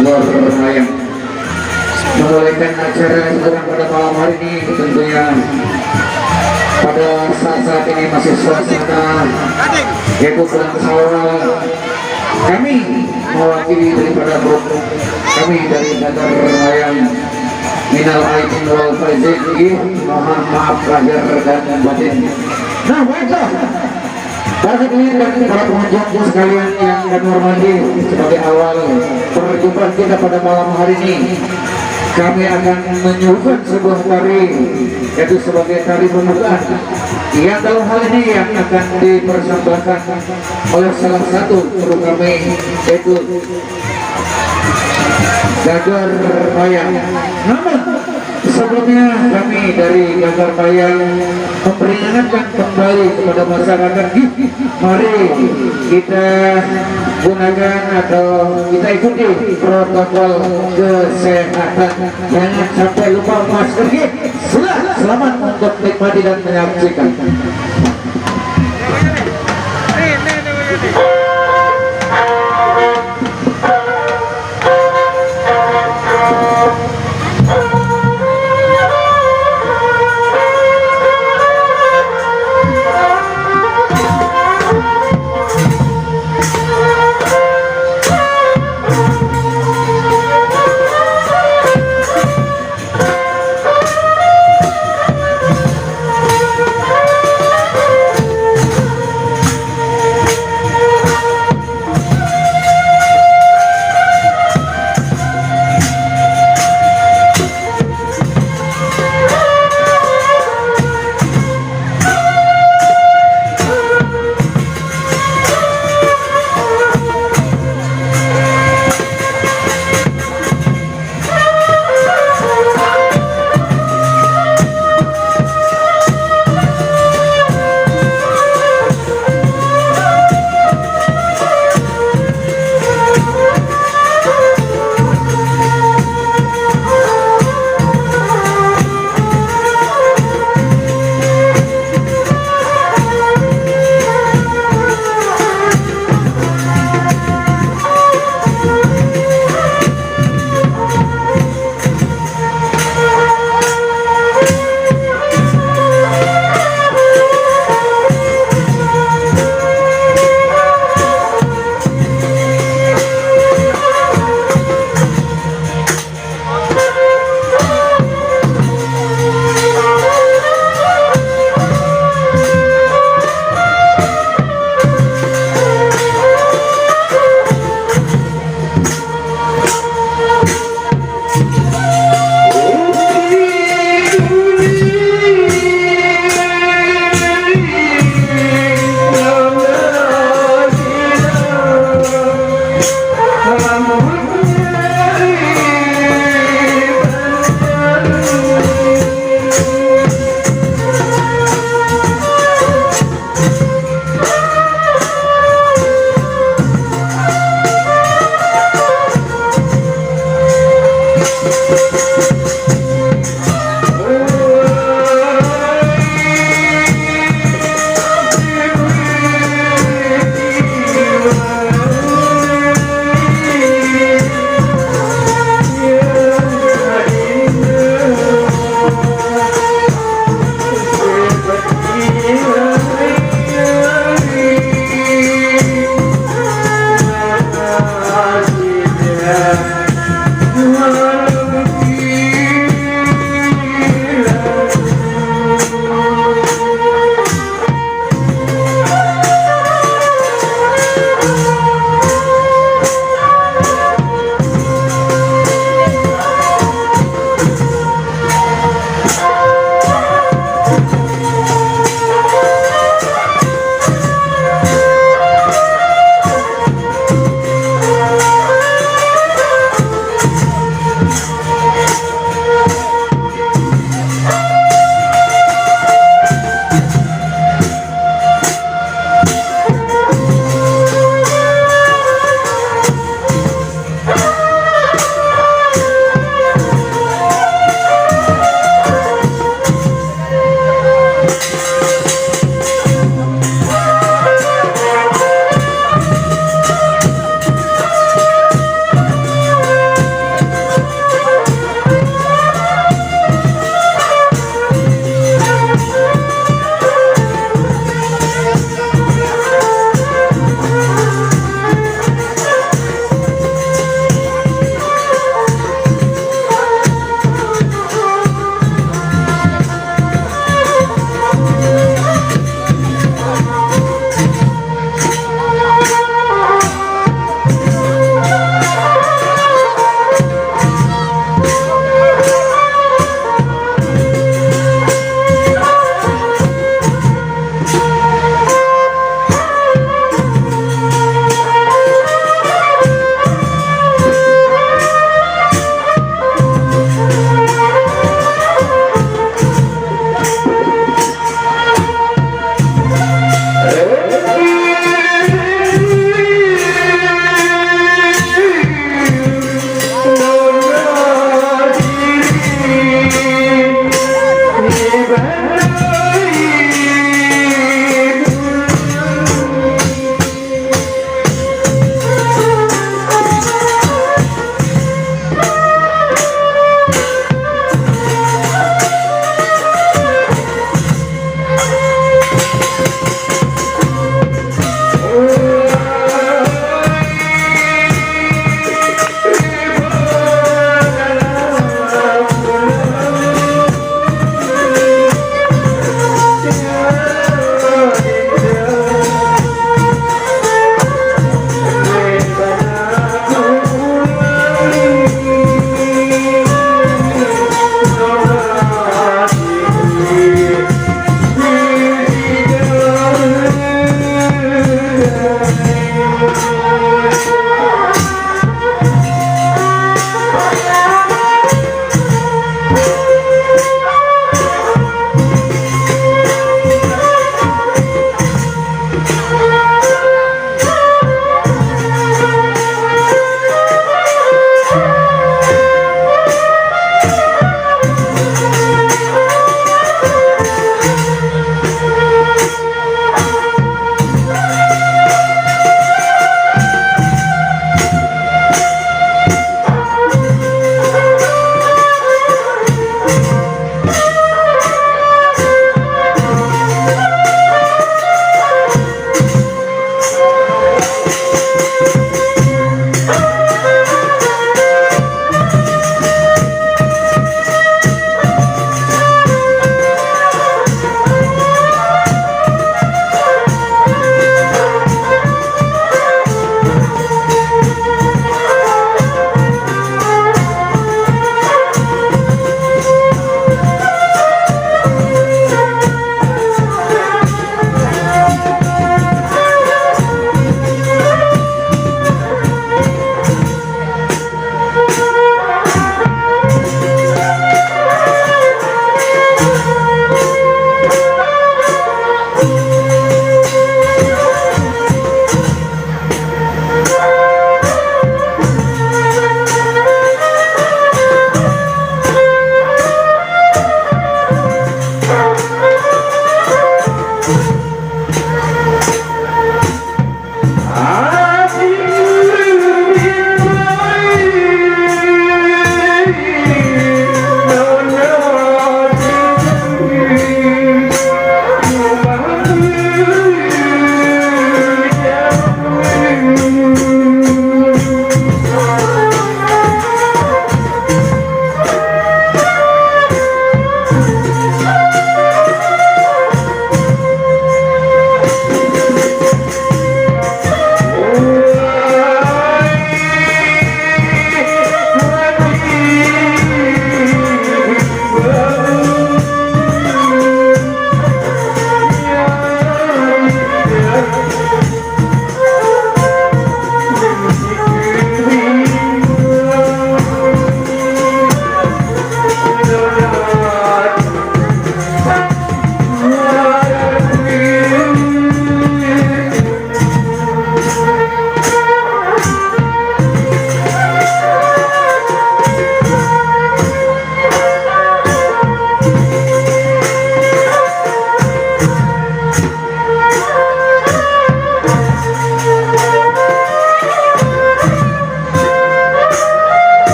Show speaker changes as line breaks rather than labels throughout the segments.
yang memulaikan acara hiburan pada malam hari ini. Tentunya pada saat ini masih suasana yaitu bulan Syawal. Kami mewakili daripada grup kami dari Gagar Wayang minal aidin wal faizin, mohon maaf lahir dan batin. Nah, baiklah para hadirin dan para pengunjung sekalian yang kami hormati, sebagai awal perjumpaan kita pada malam hari ini, kami akan menyuguhkan sebuah tari, yaitu sebagai tari pembukaan yang dalam hal ini yang akan dipersembahkan oleh salah satu kru kami, yaitu Gagar Wayang. Namun sebelumnya kami dari Gagar Wayang memperingatkan kembali kepada masyarakat, mari kita gunakan atau kita ikuti protokol kesehatan, jangan sampai lupa masker. Selamat untuk menikmati dan menyaksikan.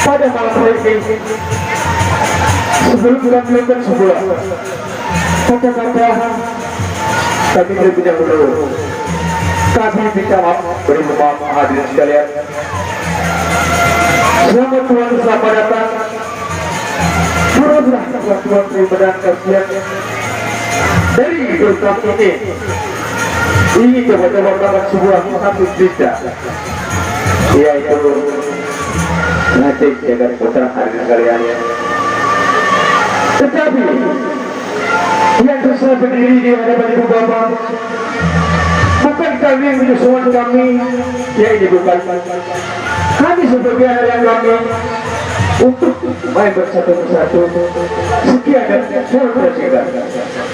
pada malam hari ini sebelum kita melakukan sebuah kata-kata kami lebih dahulu kami minta maaf beri maaf hadirin sekalian. Selamat Tuhan, selamat datang. Turunlah Tuhan daripada kasihan dari hidup kami ini. Ini coba-coba melakukan sebuah satu cerita, yaitu nanti jaga putra hadirin sekalian. Tetapi yang susah berdiri di hadapan ibu bapa bukan kami yang menyusuan kami, ya ini bukan kami sebagai anak kami untuk main bersatu-satu sekian dan saudara.